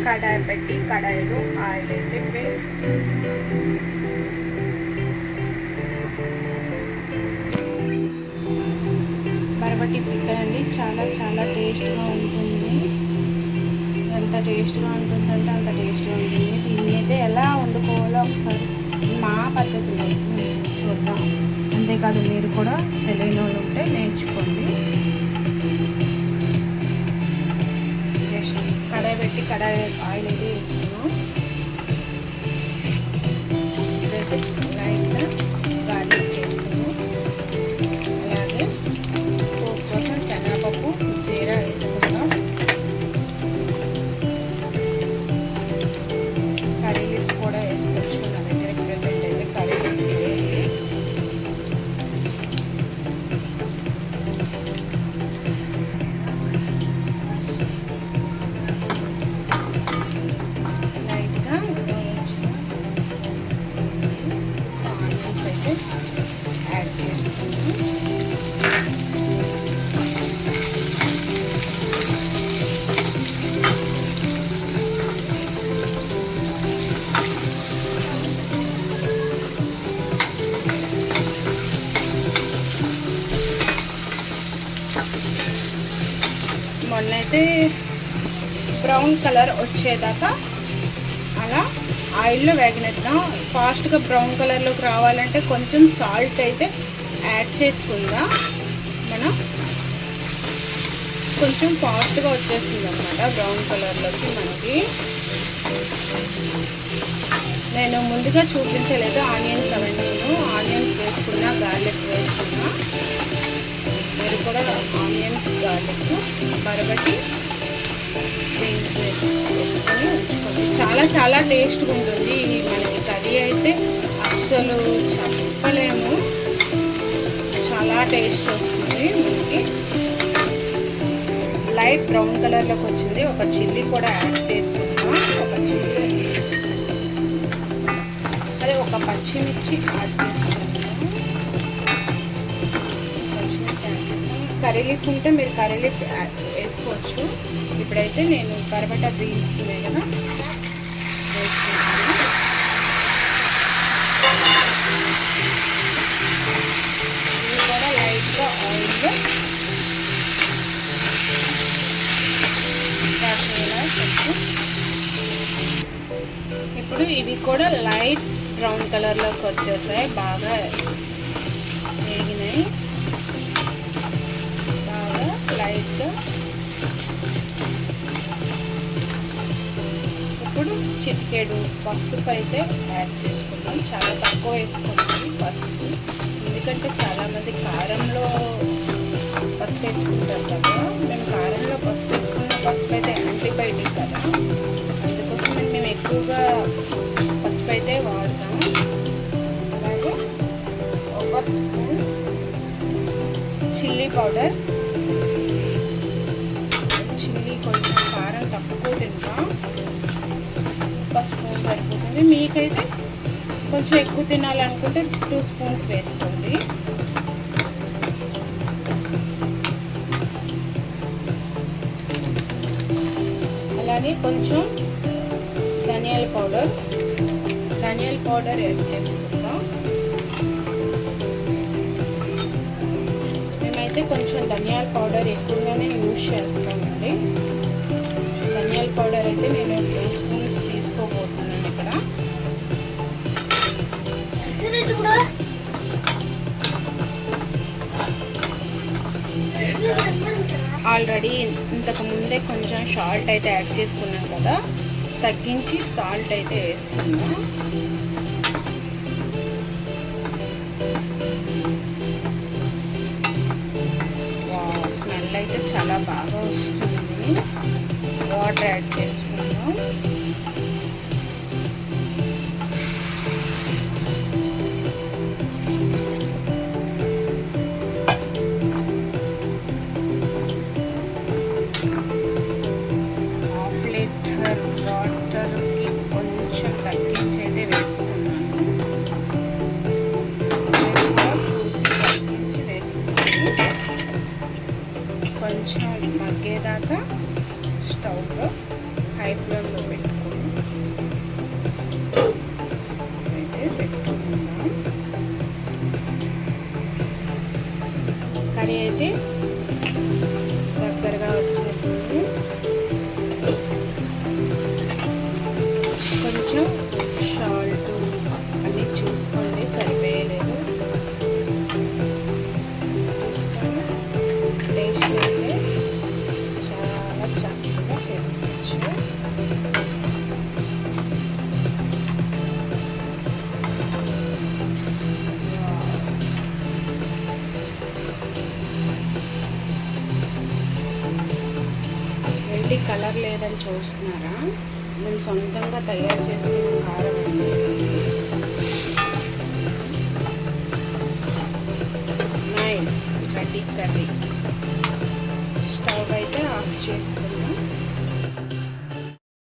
కడాయి పెట్టి కడాయిలో ఆయిల్ అయితే వేసి బరబట్టి పిక్కల్ అండి. చాలా చాలా టేస్ట్గా ఉంటుంది. ఎంత టేస్ట్గా ఉంటుందంటే అంత టేస్ట్గా ఉంటుంది. దీన్ని అయితే ఎలా వండుకోవాలో ఒకసారి మా పద్ధతిలో చూద్దాం. అంతేకాదు మీరు కూడా తెలియని వాళ్ళు ఉంటే నేర్చుకోండి. కడాయి పెట్టి కడాయి ఆయిల్ అయితే వేసుకున్నాం. ఇదైతే లైట్గా గార్లిక్ వేసుకున్నాం. అలాగే పోపు కోసం శనగపప్పు జీరా వేసుకుందాం. కర్రీ లీఫ్ కూడా వేసుకోవచ్చు. నా దగ్గర ప్రెజెంట్ అయితే కర్రీ లీఫ్ వేయాలి. లైట్గా వేయించిన ఆనియన్స్ అయితే యాడ్ చేసుకుంటాం. మొన్నైతే బ్రౌన్ కలర్ వచ్చేదాకా అలా ఆయిల్లో వేగనిద్దాం. ఫాస్ట్గా బ్రౌన్ కలర్లోకి రావాలంటే కొంచెం సాల్ట్ అయితే యాడ్ చేసుకుందాం. మనం కొంచెం ఫాస్ట్గా వచ్చేస్తుంది అన్నమాట బ్రౌన్ కలర్లోకి మనకి. నేను ముందుగా చూపించలేదు ఆనియన్స్ అవన్నీ. ఆనియన్స్ వేసుకున్నా, గార్లిక్ వేసుకున్నా. మీరు కూడా ఆనియన్స్, గార్లిక్, బరబట్టి బీన్స్ వేసుకొని ఉంచుకోండి. చాలా చాలా టేస్ట్గా ఉంటుంది మనకి కర్రీ అయితే. అస్సలు చెప్పలేము, చాలా టేస్ట్ వస్తుంది మనకి. లైట్ బ్రౌన్ కలర్లోకి వచ్చింది. ఒక చిల్లీ కూడా యాడ్ చేసుకుంటాం. ఒక చిల్లీ, అదే ఒక పచ్చిమిర్చి యాడ్ చేసుకుంటాం. పచ్చిమిర్చి యాడ్ చేస్తాం. కర్రీ లీఫ్ ఉంటే మీరు కర్రీ లీఫ్ వేసుకోవచ్చు. ఇప్పుడైతే నేను బరబట్టా బీన్స్ ఉన్నాయి కదా వేసుకుంటాను. ఇవి కూడా లైట్గా ఆయిల్లో ఇప్పుడు ఇవి కూడా లైట్ బ్రౌన్ కలర్లోకి వచ్చేసాయి. బాగా వేగినాయి. బాగా లైట్గా. ఇప్పుడు చిటికెడు పసుపు అయితే యాడ్ చేసుకుంటాం. చాలా తక్కువ వేసుకుంటాం పసుపు, ఎందుకంటే చాలామంది కారంలో పసుపు వేసుకుంటారు కదా. మేము కారంలో పసుపు వేసుకున్న పసుపు అయితే యాంటీబయాటిక్ కదా, అందుకోసం మేము ఎక్కువగా పసుపు అయితే వాడతాము. అలాగే ఒక స్పూన్ చిల్లీ పౌడర్. చిల్లీ కొంచెం కారం తక్కువ తింటాం, ఒక స్పూన్ సరిపోతుంది. మీకైతే కొంచెం ఎక్కువ తినాలనుకుంటే 2 స్పూన్స్ వేసుకోండి. అలాగే కొంచెం ధనియాల పౌడర్ యాడ్ చేసుకుందాం. మేమైతే కొంచెం ధనియాల పౌడర్ ఎక్కువగానే యూజ్ చేస్తామండి. ధనియాల పౌడర్ అయితే నేను 2 స్పూన్స్ తీసుకోబోతున్నాను ఇక్కడ. ఆల్రెడీ ఇంతకు ముందే కొంచెం సాల్ట్ అయితే యాడ్ చేసుకున్నాం కదా, తగ్గించి సాల్ట్ అయితే వేసుకున్నాం. స్మెల్ అయితే చాలా బాగా వస్తుంది. వాటర్ యాడ్ చేసుకుందాం. కొంచెం మగ్గేదాకా స్టవ్లో హై ఫ్లేమ్లో పెట్టుకొని అయితే పెట్టుకుందాం. కర్రీ అయితే దగ్గరగా వచ్చేసింది. కొంచెం సాల్ట్ అన్నీ చూసుకోండి, సరిపోయలేదు చూసుకొని టేస్ట్ అయితే చాలా చక్కగా చేసుకోవచ్చు. ఏంటి కలర్ లేదని చూస్తున్నారా? మేము సొంతంగా తయారు చేసుకున్న కారం అండి. Nice ready curry. స్టవ్ అయితే ఆఫ్ చేసుకున్నాం.